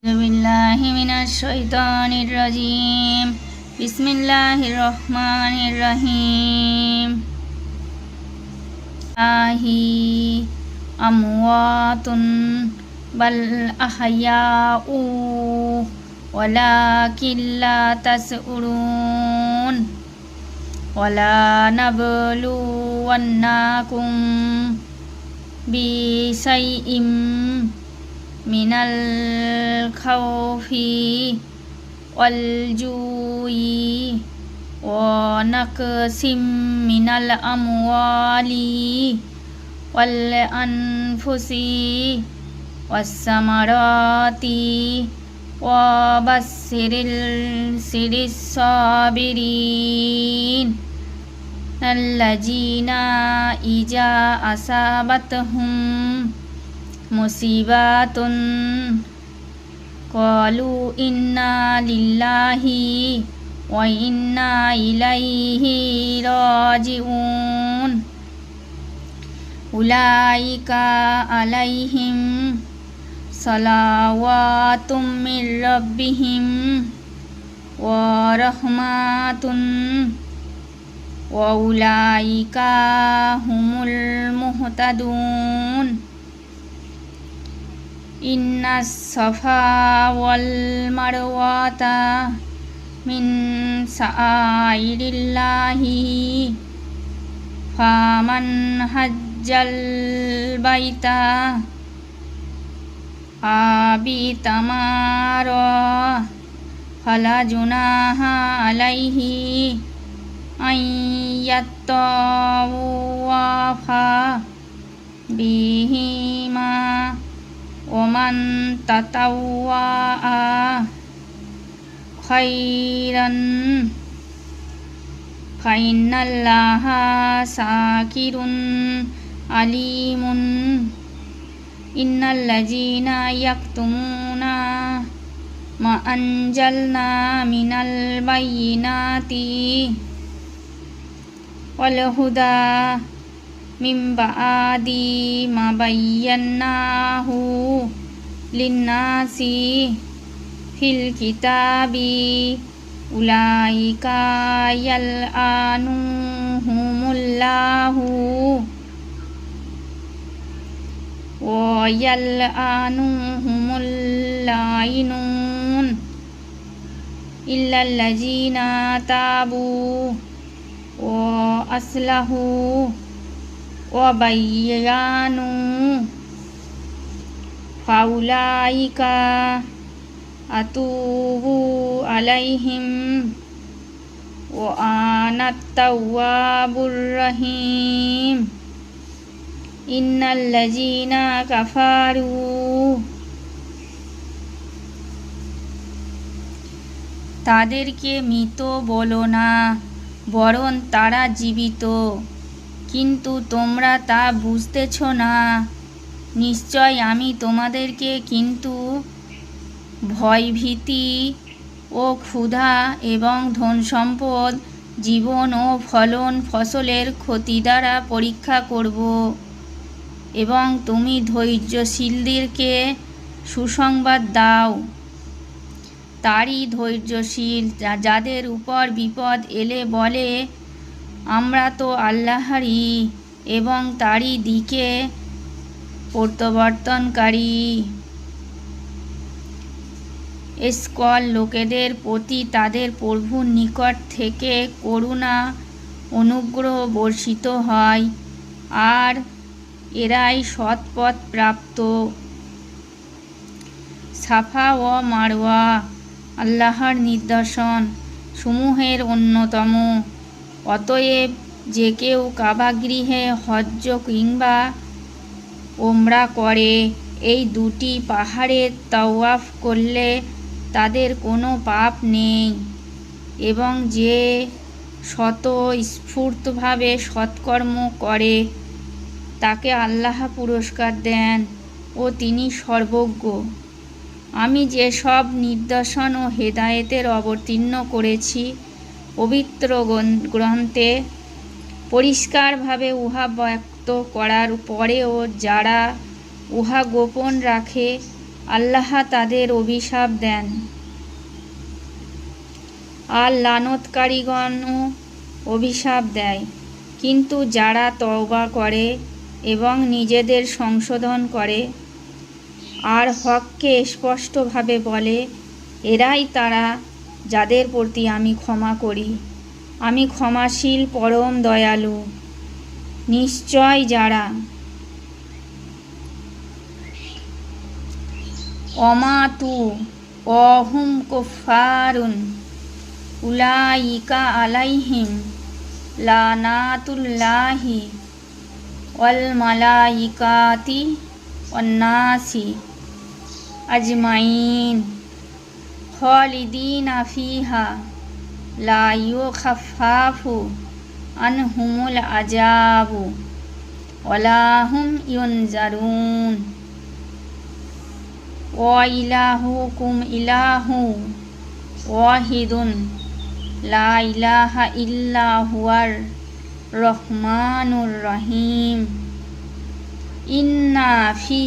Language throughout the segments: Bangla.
बिल्लाहि मिनश्शैतानिर्रजीम बिस्मिल्लाहिर्रहमानिर्रहीम आही अमवातुन बल अहयाउ वलाकिन ला तशउरून वला नबलुवन्नाकुम बिशैइम मिनल खौफि वल जूई व नक़सिम मिनल अमवालि वल अनफुसि वस्समराति व बश्शिरिस साबिरीन अल्लज़ीना इज़ा असाबतहुम मुसीबतुन क़ालू इन्ना लिल्लाहि व इन्ना इलैहि राजिऊन उलाइका अलैहिम सलावातुम मिर रब्बिहिम व रहमातुन व उलाइका हुमुल मुहतदून इन्नस सफा वल मरवाता मिन शाइरिल्लाहि फामन हज्जल बैता आबितमारा फला जुनाहा अलैहि अन यत्तवाफा बिहिमा वमन ततव्वअ खैरन फइन्नल्लाहा शाकिरुन अलीमुन इन्नल्लज़ीना यक्तुमूना मा अंजलना मिनल बय्यिनाति वल हुदा मिन बअदी मा बय्यन्नाहु लिन्नासी फिल किताबी उलाइका यलअनुहुमुल्लाहु व यलअनुहुमुल लाइनून इल्लल्लज़ीना ताबू व अस्लहू व बय्यानु फाउलाइका अतूबु अलैहिम व आना तव्वाबुर रहीम इन्नल्लज़ीना कफारू তাদেরকে মৃত বলো না, বরং তারা জীবিত, কিন্তু তোমরা তা বুঝতেছ না। নিশ্চয় আমি তোমাদেরকে কিন্তু ভয়ভীতি ও ক্ষুধা এবং ধনসম্পদ, জীবন ও ফসলের ক্ষতি দ্বারা পরীক্ষা করব, এবং তুমি ধৈর্যশীলদেরকে সুসংবাদ দাও। তারই ধৈর্যশীল যাদের উপর বিপদ এলে বলে, আমরা তো আল্লাহরই এবং তারই দিকে প্রত্যাবর্তনকারী। এসকল লোকেদের প্রতি তাদের প্রভুর নিকট থেকে করুণা অনুগ্রহ বর্ষিত হয়, আর এরাই সৎপথ প্রাপ্ত। সাফা ও মারওয়া আল্লাহর নিদর্শন সমূহের অন্যতম। অতএব যে কেউ কাবাগৃহে হজ্জ কিংবা ওমরা করে, এই দুটি পাহাড়ের তাওয়াফ করলে তাদের কোনো পাপ নেই, এবং যে স্বতঃস্ফূর্তভাবে সৎকর্ম করে তাকে আল্লাহ পুরস্কার দেন ও তিনি সর্বজ্ঞ। আমি যে সব নিদর্শন ও হেদায়েতের অবতীর্ণ করেছি পবিত্র গ্রন্থে, পরিষ্কারভাবে উহা ব্যক্ত করার পরেও যারা উহা গোপন রাখে আল্লাহ তাদের অভিশাপ দেন। আর লানতকারীগণও অভিশাপ দেয়। কিন্তু যারা তওবা করে এবং নিজেদের সংশোধন করে আর হককে স্পষ্টভাবে বলে, এরাই তারা যাদের প্রতি আমি ক্ষমা করি। আমি ক্ষমাশীল, পরম দয়ালু। নিশ্চয় যারা অমাতু অহুম কুফারুন উলাইকা আলাইহিম লানাতুল্লাহি ওয়াল মালাইকাতি ওয়ান নাসি আজমাইন খালিদিনা ফিহা লা ইউখাফফাফু আনহুমুল আযাবু ওয়ালা হুম ইউনজারুন। ওয়া ইলাহুকুম ইলাহু ওয়াহিদুন লা ইলাহা ইল্লা হুয়ার রহমানুর রহিম। ইন্না ফি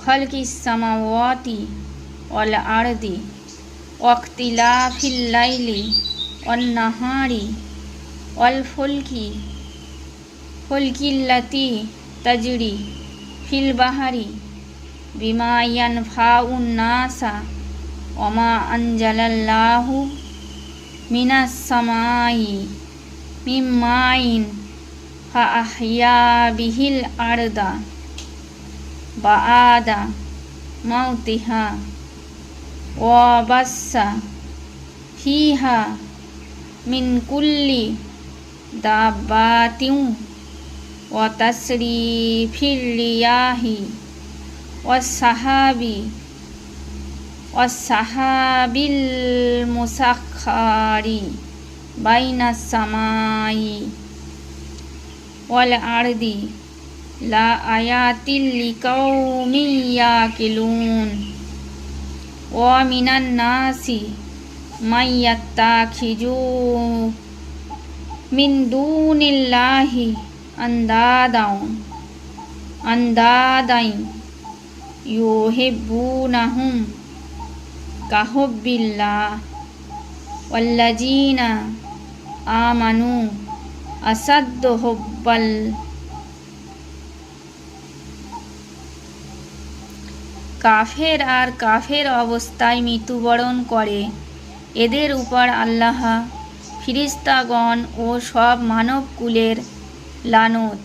খালকিস সামাওয়াতি ওয়াল আরদি ওয়াখতিলাফিল লাইলি ওয়ান নাহারি ওয়াল ফুলকিল্লাতি তাজরি ফিল বাহারি বিমা ইয়ানফাউন নাসা ওমা আনজালাল্লাহু মিনাস সামাই মিম মাইন ফাআহইয়া বিহিল আরদা বাআদা মাউতিহা ওয়া বাসসা ফিহা মিন কুল্লি দাব্বাতিন ওয়া তাসরিফির রিয়াহি ওয়াস-সাহাবিল মুসাখখারি বাইনাস সামাই ওয়াল আরদি লা আয়াতিল লিকাউমিন ইয়াকিলুন। ওয়া মিনান নাসি মান ইয়াত্তাখিযু মিন দুনিল্লাহি আন্দাদান ইউহিব্বুনাহুম কাহুব্বিল্লাহ ওয়াল্লাযীনা আমানু আসাদ্দু হুব্বাল। কাফের আর কাফের অবস্থায় মৃত্যুবরণ করে এদের উপর আল্লাহ, ফিরিস্তাগণ ও সব মানবকুলের লানত,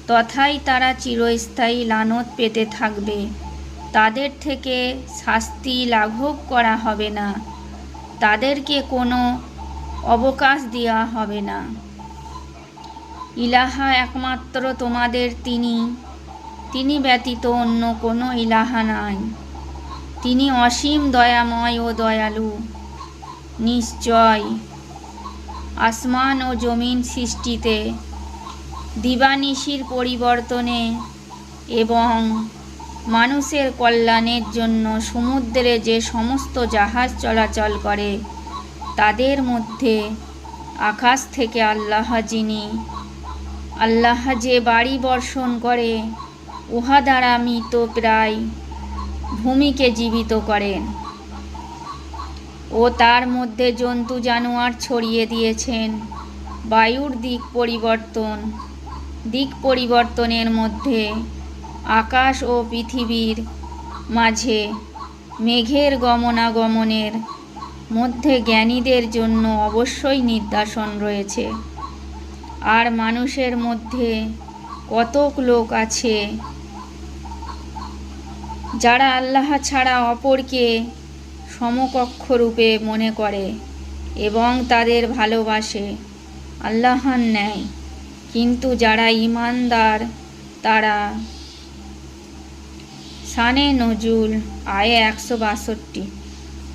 তথাই তারা চিরস্থায়ী লানত পেতে থাকবে। তাদের থেকে শাস্তি লাঘব করা হবে না, তাদেরকে কোনো অবকাশ দেওয়া হবে না। ইলাহা একমাত্র তোমাদের তিনি ব্যতীত অন্য কোনো ইলাহা নাই। তিনি অসীম দয়াময় ও দয়ালু। নিশ্চয় আসমান ও জমিন সৃষ্টিতে, দিবানিশির পরিবর্তনে এবং মানুষের কল্যাণের জন্য সমুদ্রে যে সমস্ত জাহাজ চলাচল করে তাদের মধ্যে আকাশ থেকে আল্লাহ যে বাড়ি বর্ষণ করে উহা দ্বারা মৃত প্রায় ভূমিকে জীবিত করেন ও তার মধ্যে জন্তু জানোয়ার ছড়িয়ে দিয়েছেন। বায়ুর দিক পরিবর্তনের মধ্যে আকাশ ও পৃথিবীর মাঝে মেঘের গমনাগমনের মধ্যে জ্ঞানীদের জন্য অবশ্যই নিদর্শন রয়েছে। আর মানুষের মধ্যে কতক লোক আছে যারা আল্লাহ ছাড়া অপরকে সমকক্ষরূপে মনে করে এবং তাদের ভালোবাসে আল্লাহর ন্যায়। কিন্তু যারা ঈমানদার তারা। শানে নজুল আয়ে 162।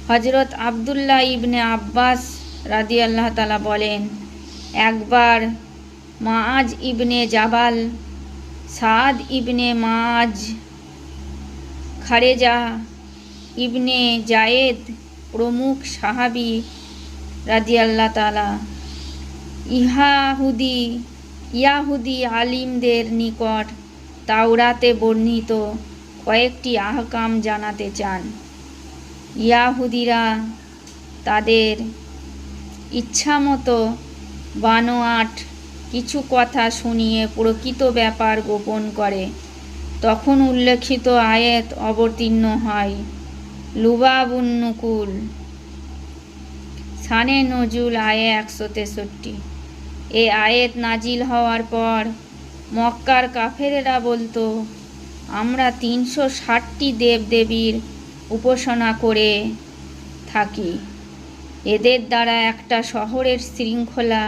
হযরত আব্দুল্লাহ ইবনে আব্বাস রাদিয়াল্লাহু তাআলা বলেন, একবার মাআজ ইবনে জাবাল, সাদ ইবনে মাজ, খারেজা ইবনে জায়েদ প্রমুখ সাহাবী রাদিয়াল্লাহু তাআলা ইয়াহুদি আলিমদের নিকট তাওরাতে বর্ণিত কয়েকটি আহকাম জানাতে চান। ইয়াহুদিরা তাদের ইচ্ছামতো বানোয়াট কিছু কথা শুনিয়ে প্রকৃত ব্যাপার গোপন করে। তখন উল্লেখিত আয়াত অবতীর্ণ হয়। লুবাবুন নুকুল। শানে নজুল আয়ে 163। এ আয়াত নাজিল হওয়ার পর মক্কার কাফেরেরা বলতো, আমরা 360টি দেবদেবীর উপাসনা করে থাকি। এদের দ্বারা একটা শহরের শৃঙ্খলা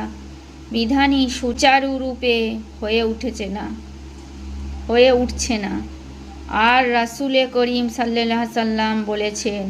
বিধানই সুচারুরূপে হয়ে উঠছে না। আর রাসূলে করিম সাল্লাল্লাহু আলাইহি সাল্লাম বলেছেন,